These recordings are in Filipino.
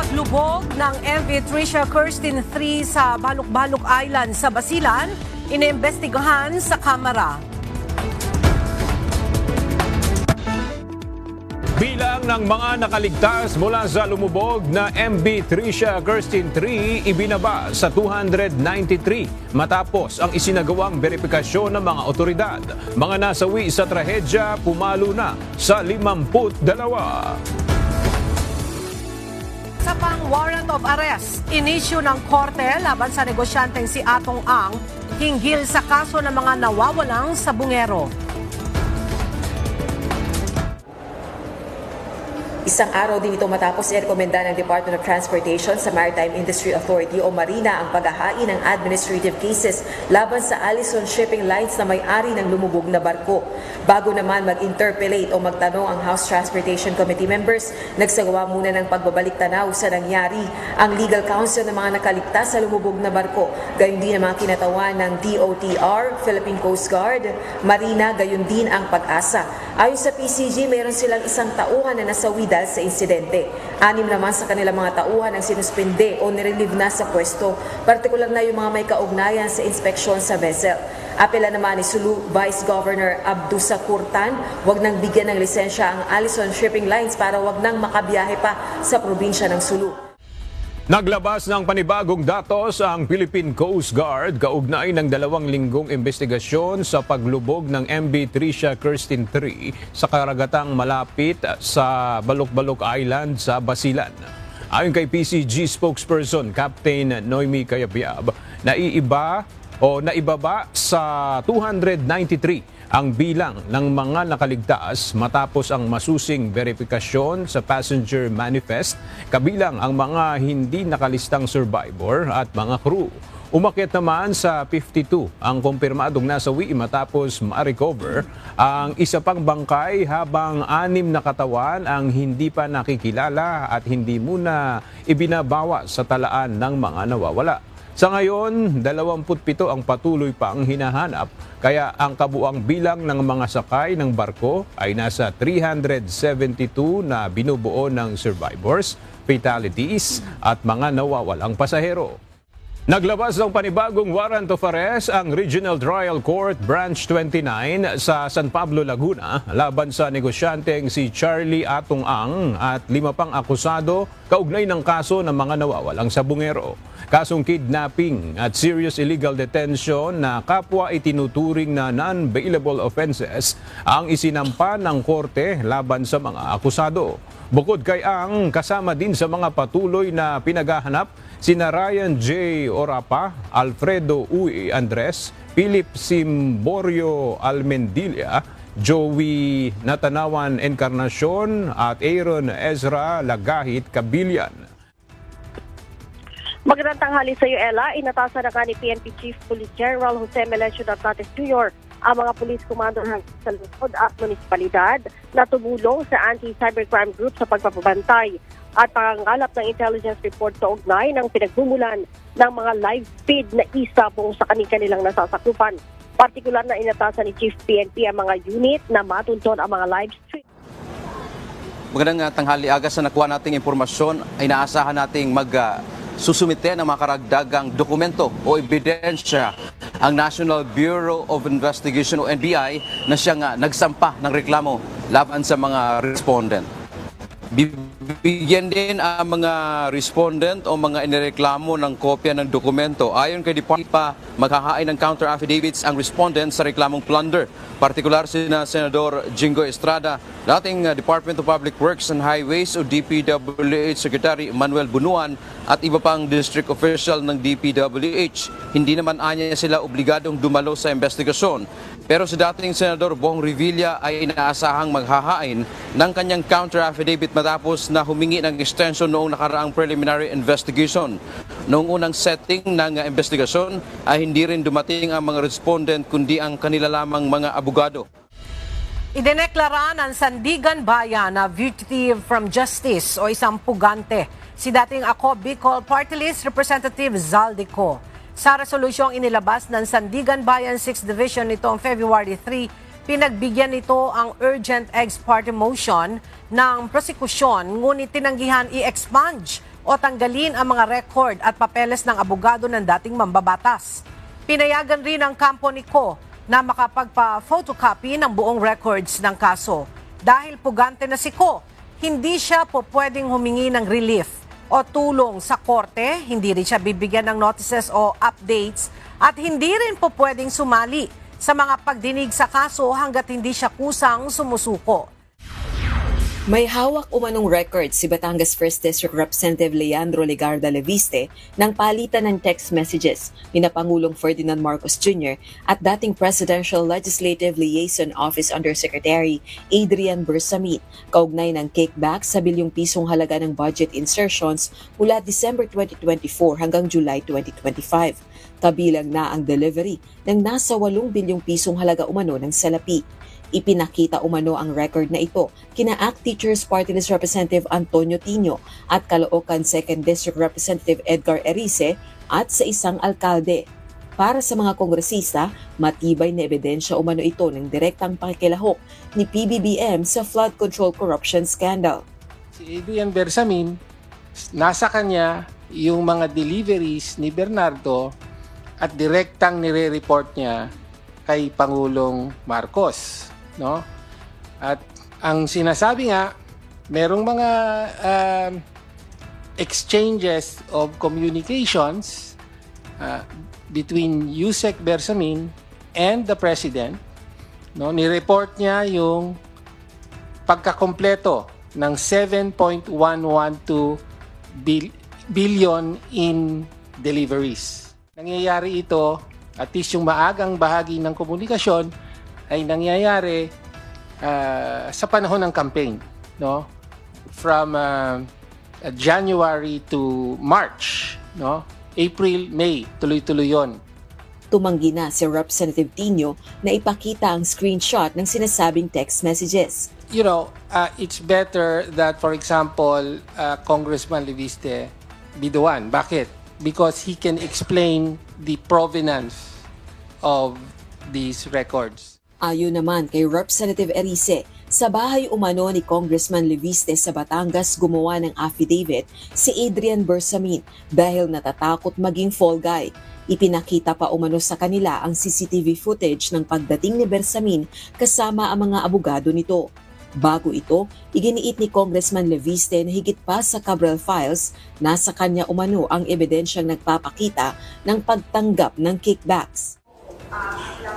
paglubog ng MV Tricia Kirsten 3 sa Baluk-Baluk Island sa Basilan, iniimbestigahan sa kamera. Bilang ng mga nakaligtas mula sa lumubog na MV Tricia Kirsten 3 ibinaba sa 293 matapos ang isinagawang verifikasyon ng mga otoridad. Mga nasawi sa trahedya pumalo na sa 52. Sa pang warrant of arrest, inisyu ng korte laban sa negosyanteng si Atong Ang hinggil sa kaso ng mga nawawalang sabungero. Isang araw din ito matapos irekomenda ng Department of Transportation sa Maritime Industry Authority o Marina ang paghahain ng administrative cases laban sa Allison Shipping Lines na may-ari ng lumubog na barko. Bago naman mag-interpellate o magtanong ang House Transportation Committee members, nagsagawa muna ng pagbabalik-tanaw sa nangyari ang legal counsel ng mga nakaligtas sa lumubog na barko. Gayon din ang mga kinatawan ng DOTR, Philippine Coast Guard, Marina, gayon din ang Pag-asa. Ayon sa PCG, mayroon silang isang tauhan na nasawi dahil sa insidente. 6 naman sa kanilang mga tauhan ang sinuspinde o nirelieve na sa pwesto, partikular na yung mga may kaugnayan sa inspeksyon sa vessel. Apela naman ni Sulu Vice Governor Abdusa Kurtan, wag nang bigyan ng lisensya ang Allison Shipping Lines para wag nang makabiyahe pa sa probinsya ng Sulu. Naglabas ng panibagong datos ang Philippine Coast Guard kaugnay ng 2 linggong investigasyon sa paglubog ng MV Tricia Kirsten 3 sa karagatang malapit sa Baluk-Baluk Island sa Basilan. Ayon kay PCG spokesperson Captain Noemi Cayabyab, naibaba sa 293 ang bilang ng mga nakaligtas matapos ang masusing verifikasyon sa passenger manifest, kabilang ang mga hindi nakalistang survivor at mga crew. Umakyat naman sa 52 ang kumpirmadong nasawi matapos ma-recover ang isa pang bangkay, habang 6 na katawan ang hindi pa nakikilala at hindi muna ibinabawa sa talaan ng mga nawawala. Sa ngayon, 27 ang patuloy pang hinahanap, kaya ang kabuang bilang ng mga sakay ng barko ay nasa 372 na binubuo ng survivors, fatalities at mga nawawalang pasahero. Naglabas ng panibagong warrant of arrest ang Regional Trial Court Branch 29 sa San Pablo, Laguna laban sa negosyanteng si Charlie Atong Ang at 5 pang akusado kaugnay ng kaso ng mga nawawalang sabungero. Kasong kidnapping at serious illegal detention na kapwa itinuturing na non-bailable offenses ang isinampa ng korte laban sa mga akusado. Bukod kay Ang, kasama din sa mga patuloy na pinaghahanap sina Ryan J. Orapa, Alfredo Uy Andres, Philip Simborio Almendilla, Joey Natanawan Encarnacion at Aaron Ezra Lagahit Kabilyan. Magandang tanghali sa iyo, Ella. Inatasan na ni PNP Chief Police General Jose Melencio Datantes Jr. ang mga police commander sa lungsod at munisipalidad na tumulong sa anti-cybercrime group sa pagpapabantay at pangangalap ng intelligence report sa ugnay ng pinagmumulan ng mga live feed na isa buong sa kanilang nasasakupan. Partikular na inatasan ni Chief PNP ang mga unit na matunton ang mga live stream. Magandang tanghali, aga sa nakuha nating impormasyon ay naasahan nating susumite ng mga karagdagang dokumento o ebidensya ang National Bureau of Investigation o NBI na siyang nagsampa ng reklamo laban sa mga respondent. Bibigyan din ang mga respondent o mga inireklamo ng kopya ng dokumento. Ayon kay Department pa, maghahain ng counter affidavits ang respondent sa reklamong plunder. Partikular sina Senador Jingo Estrada, dating Department of Public Works and Highways o DPWH Secretary Manuel Bunuan at iba pang district official ng DPWH. Hindi naman anya sila obligadong dumalo sa investigasyon. Pero si dating Senador Bong Revilla ay inaasahang maghahain ng kanyang counter affidavit matapos na humingi ng extension noong nakaraang preliminary investigation. Noong unang setting ng investigasyon ay hindi rin dumating ang mga respondent kundi ang kanila lamang mga abogado. Idineklara ng Sandigan Bayan na fugitive from justice o isang pugante si dating Ako Bicol Party List Representative Zaldico. Sa resolusyong inilabas ng Sandigan Bayan 6th Division nitong February 3, Pinagbigyan nito ang urgent ex parte motion ng prosekusyon, ngunit tinanggihan i-expunge o tanggalin ang mga record at papeles ng abogado ng dating mambabatas. Pinayagan rin ang kampo ni Ko na makapagpa-photocopy ng buong records ng kaso. Dahil pugante na si Ko, hindi siya po pwedeng humingi ng relief o tulong sa korte, hindi rin siya bibigyan ng notices o updates at hindi rin po pwedeng sumali sa mga pagdinig sa kaso hanggat hindi siya kusang sumusuko. May hawak umanong record si Batangas 1st District Representative Leandro Legarda Leviste ng palitan ng text messages ni Pangulong Ferdinand Marcos Jr. at dating Presidential Legislative Liaison Office Undersecretary Adrian Bersamin kaugnay ng kickback sa bilyong pisong halaga ng budget insertions mula December 2024 hanggang July 2025. Kabilang na ang delivery ng nasa 8 bilyong pisong halaga umano ng salapi. Ipinakita umano ang record na ito kina ACT Teachers Party List Representative Antonio Tino at Caloocan 2nd District Representative Edgar Erice at sa isang alkalde. Para sa mga kongresista, matibay na ebidensya umano ito ng direktang pakikilahok ni PBBM sa flood control corruption scandal. Si Adrian Bersamin, nasa kanya yung mga deliveries ni Bernardo at direktang nire-report niya kay Pangulong Marcos. No? At ang sinasabi nga, merong mga exchanges of communications between Yusek Bersamin and the President. No? Ni-report niya yung pagkakompleto ng 7.112 billion in deliveries. Nangyayari ito, at least yung maagang bahagi ng komunikasyon, ay nangyayari sa panahon ng campaign, no? From January to March, no? April, May, tuloy-tuloy yon. Tumanggi na si Representative Tino na ipakita ang screenshot ng sinasabing text messages. You know, it's better that, for example, Congressman Leviste be the one. Bakit? Because he can explain the provenance of these records. Ayon naman kay Representative Erice, sa bahay umano ni Congressman Leviste sa Batangas gumawa ng affidavit si Adrian Bersamin dahil natatakot maging fall guy. Ipinakita pa umano sa kanila ang CCTV footage ng pagdating ni Bersamin kasama ang mga abogado nito. Bago ito, iginiit ni Congressman Leviste na higit pa sa Cabral Files, nasa kanya umano ang ebidensyang nagpapakita ng pagtanggap ng kickbacks.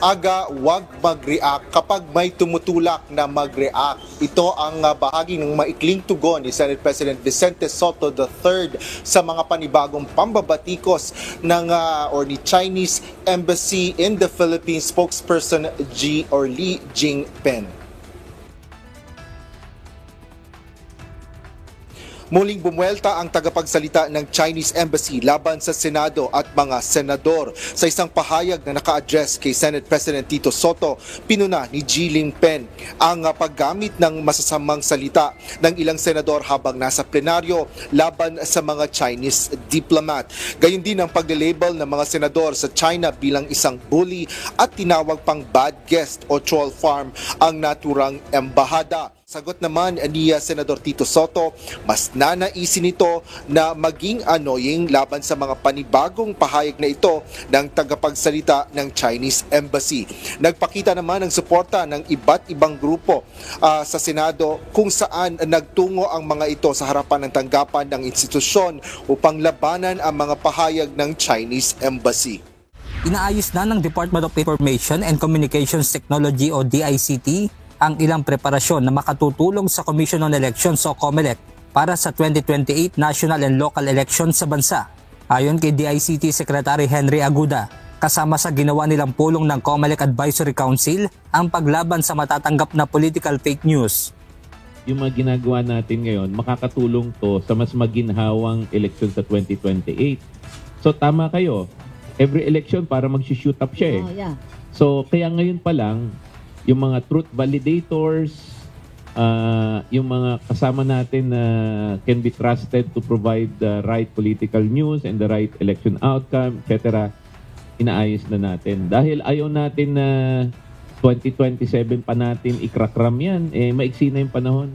Wag mag-react kapag may tumutulak na mag-react. Ito ang bahagi ng maikling tugon ni Senate President Vicente Sotto III sa mga panibagong pambabatikos ng ni Chinese Embassy in the Philippines spokesperson Li Jingpen. Muling bumuelta ang tagapagsalita ng Chinese Embassy laban sa Senado at mga senador. Sa isang pahayag na naka-address kay Senate President Tito Sotto, pinuna ni Ji Lingpen ang paggamit ng masasamang salita ng ilang senador habang nasa plenaryo laban sa mga Chinese diplomat. Gayun din ang pag-label ng mga senador sa China bilang isang bully at tinawag pang bad guest o troll farm ang naturang embahada. Sagot naman ni Senador Tito Sotto, mas nanaisin nito na maging annoying laban sa mga panibagong pahayag na ito ng tagapagsalita ng Chinese Embassy. Nagpakita naman ng suporta ng iba't ibang grupo sa Senado kung saan nagtungo ang mga ito sa harapan ng tanggapan ng institusyon upang labanan ang mga pahayag ng Chinese Embassy. Inaayos na ng Department of Information and Communications Technology o DICT ang ilang preparasyon na makatutulong sa Commission on Elections o COMELEC para sa 2028 national and local elections sa bansa. Ayon kay DICT Secretary Henry Aguda, kasama sa ginawa nilang pulong ng COMELEC Advisory Council ang paglaban sa matatanggap na political fake news. Yung mga ginagawa natin ngayon, makakatulong to sa mas maginhawang election sa 2028. So tama kayo, every election para mag-shoot up siya eh. So kaya ngayon pa lang, yung mga truth validators, yung mga kasama natin na can be trusted to provide the right political news and the right election outcome, etc., inaayos na natin. Dahil ayaw natin na 2027 pa natin ikrakram yan, maiksi na yung panahon.